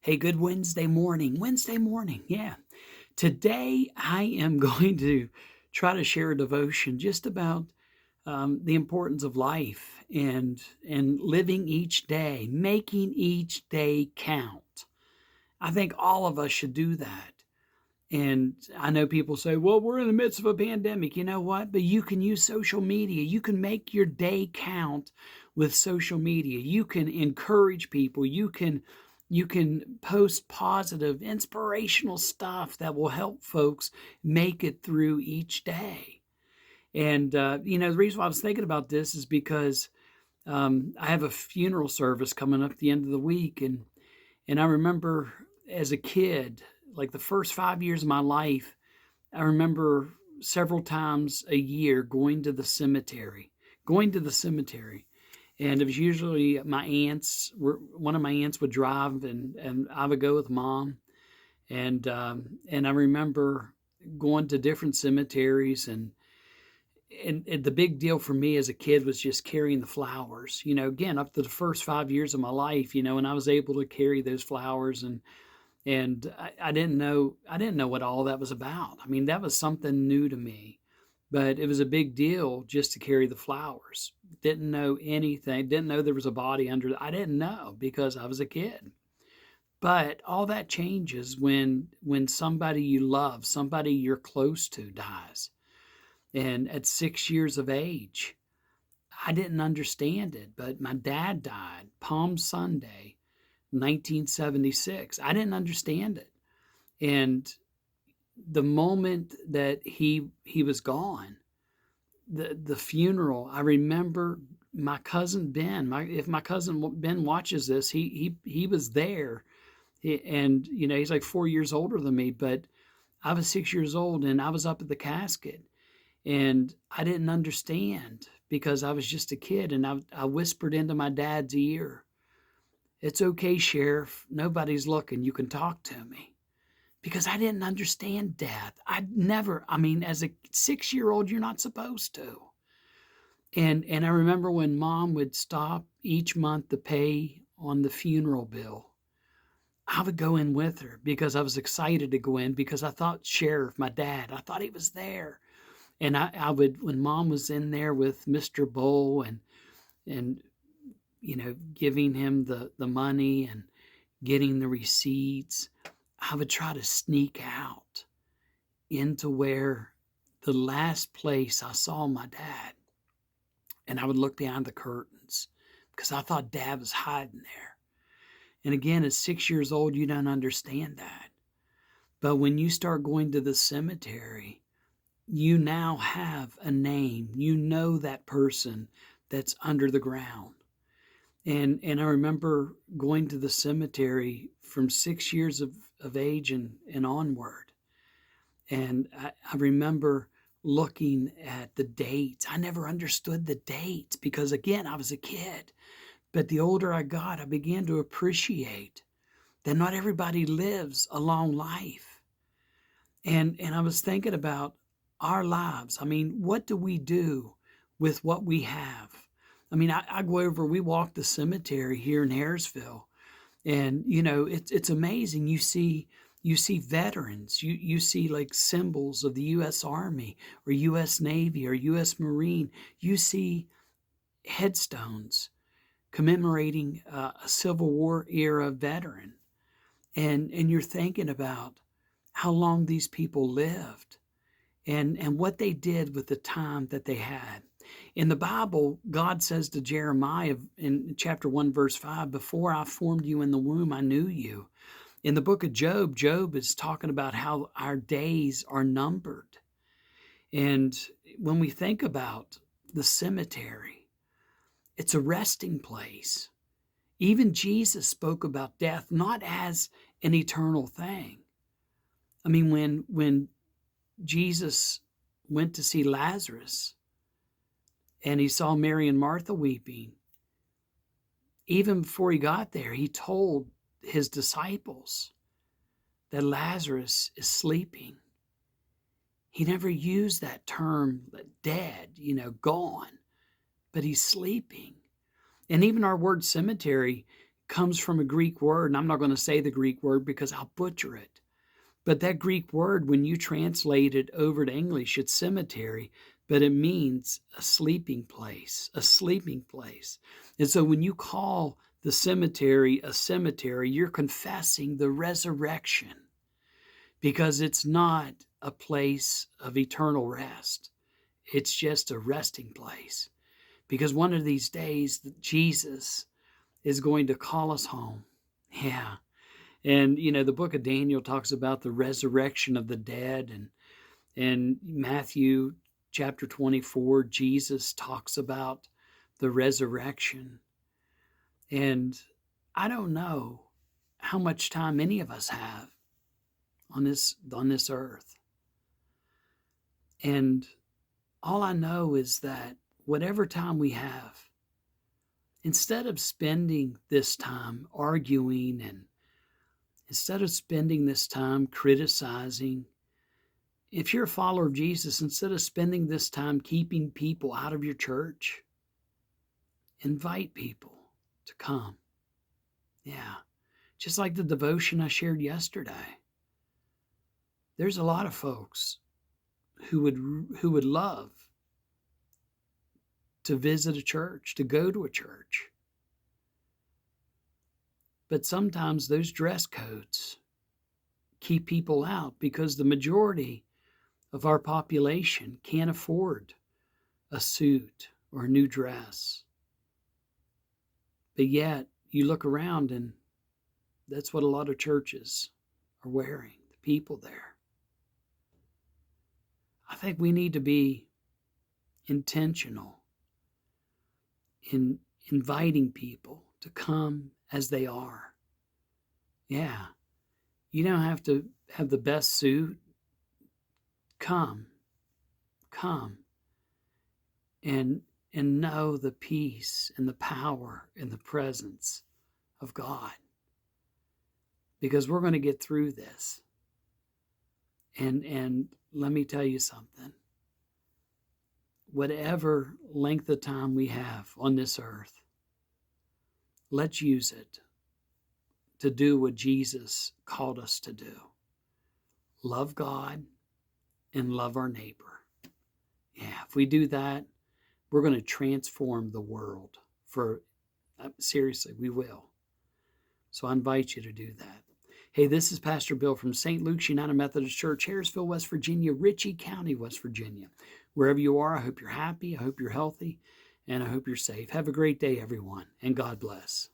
Hey, good Wednesday morning. Wednesday morning. Yeah. Today I am going to try to share a devotion just about the importance of life and living each day, making each day count. I think all of us should do that. And I know people say, well, we're in the midst of a pandemic. You know what? But you can use social media. You can make your day count with social media. You can encourage people. You can post positive, inspirational stuff that will help folks make it through each day. And the reason why I was thinking about this is because I have a funeral service coming up at the end of the week, and I remember as a kid, like the first 5 years of my life, I remember several times a year going to the cemetery. And it was usually one of my aunts would drive and I would go with mom. And I remember going to different cemeteries and the big deal for me as a kid was just carrying the flowers. Again, up to the first 5 years of my life, and I was able to carry those flowers and I didn't know what all that was about. I mean, that was something new to me, but it was a big deal just to carry the flowers. Didn't know anything, didn't know there was a body under. I didn't know because I was a kid. But all that changes when somebody you love, somebody you're close to dies. And at 6 years of age, I didn't understand it, but my dad died Palm Sunday, 1976. I didn't understand it. And the moment that he was gone, the funeral, I remember my cousin Ben. If my cousin Ben watches this, he was there, and he's like 4 years older than me, but I was 6 years old, and I was up at the casket, and I didn't understand because I was just a kid, and I whispered into my dad's ear, "It's okay, Sheriff. Nobody's looking. You can talk to me." Because I didn't understand death. As a 6 year old, you're not supposed to. And I remember when mom would stop each month to pay on the funeral bill, I would go in with her because I was excited to go in because I thought Sheriff, my dad, I thought he was there. And I would, when mom was in there with Mr. Bull and giving him the money and getting the receipts, I would try to sneak out into where the last place I saw my dad. And I would look behind the curtains because I thought dad was hiding there. And again, at 6 years old, you don't understand that. But when you start going to the cemetery, you now have a name. You know that person that's under the ground. And I remember going to the cemetery from 6 years of age and onward. And I remember looking at the dates. I never understood the dates because, again, I was a kid. But the older I got, I began to appreciate that not everybody lives a long life. And I was thinking about our lives. I mean, what do we do with what we have? I mean, I go over, we walk the cemetery here in Harrisville, and it's amazing. You see veterans, you see like symbols of the US Army or US Navy or US Marine. You see headstones commemorating a Civil War era veteran, and you're thinking about how long these people lived and what they did with the time that they had. In the Bible, God says to Jeremiah in chapter 1, verse 5, "Before I formed you in the womb, I knew you." In the book of Job, Job is talking about how our days are numbered. And when we think about the cemetery, it's a resting place. Even Jesus spoke about death not as an eternal thing. I mean, when Jesus went to see Lazarus and he saw Mary and Martha weeping, even before he got there, he told his disciples that Lazarus is sleeping. He never used that term, dead, gone, but he's sleeping. And even our word cemetery comes from a Greek word, and I'm not going to say the Greek word because I'll butcher it. But that Greek word, when you translate it over to English, it's cemetery, but it means a sleeping place, a sleeping place. And so when you call the cemetery a cemetery, you're confessing the resurrection, because it's not a place of eternal rest. It's just a resting place. Because one of these days, Jesus is going to call us home. Yeah. And, the book of Daniel talks about the resurrection of the dead. And Matthew chapter 24, Jesus talks about the resurrection. And I don't know how much time any of us have on this earth. And all I know is that whatever time we have, instead of spending this time arguing, and instead of spending this time criticizing, if you're a follower of Jesus, instead of spending this time keeping people out of your church, invite people to come. Yeah. Just like the devotion I shared yesterday. There's a lot of folks who would love to visit a church, to go to a church. But sometimes those dress codes keep people out, because the majority of our population can't afford a suit or a new dress. But yet, you look around and that's what a lot of churches are wearing, the people there. I think we need to be intentional in inviting people to come as they are. Yeah. You don't have to have the best suit. Come and know the peace and the power and the presence of God, because we're going to get through this. And let me tell you something. Whatever length of time we have on this earth, let's use it to do what Jesus called us to do. Love God and love our neighbor. Yeah, if we do that, we're going to transform the world. Seriously, we will. So I invite you to do that. Hey, this is Pastor Bill from St. Luke's United Methodist Church, Harrisville, West Virginia, Ritchie County, West Virginia. Wherever you are, I hope you're happy, I hope you're healthy, and I hope you're safe. Have a great day, everyone, and God bless.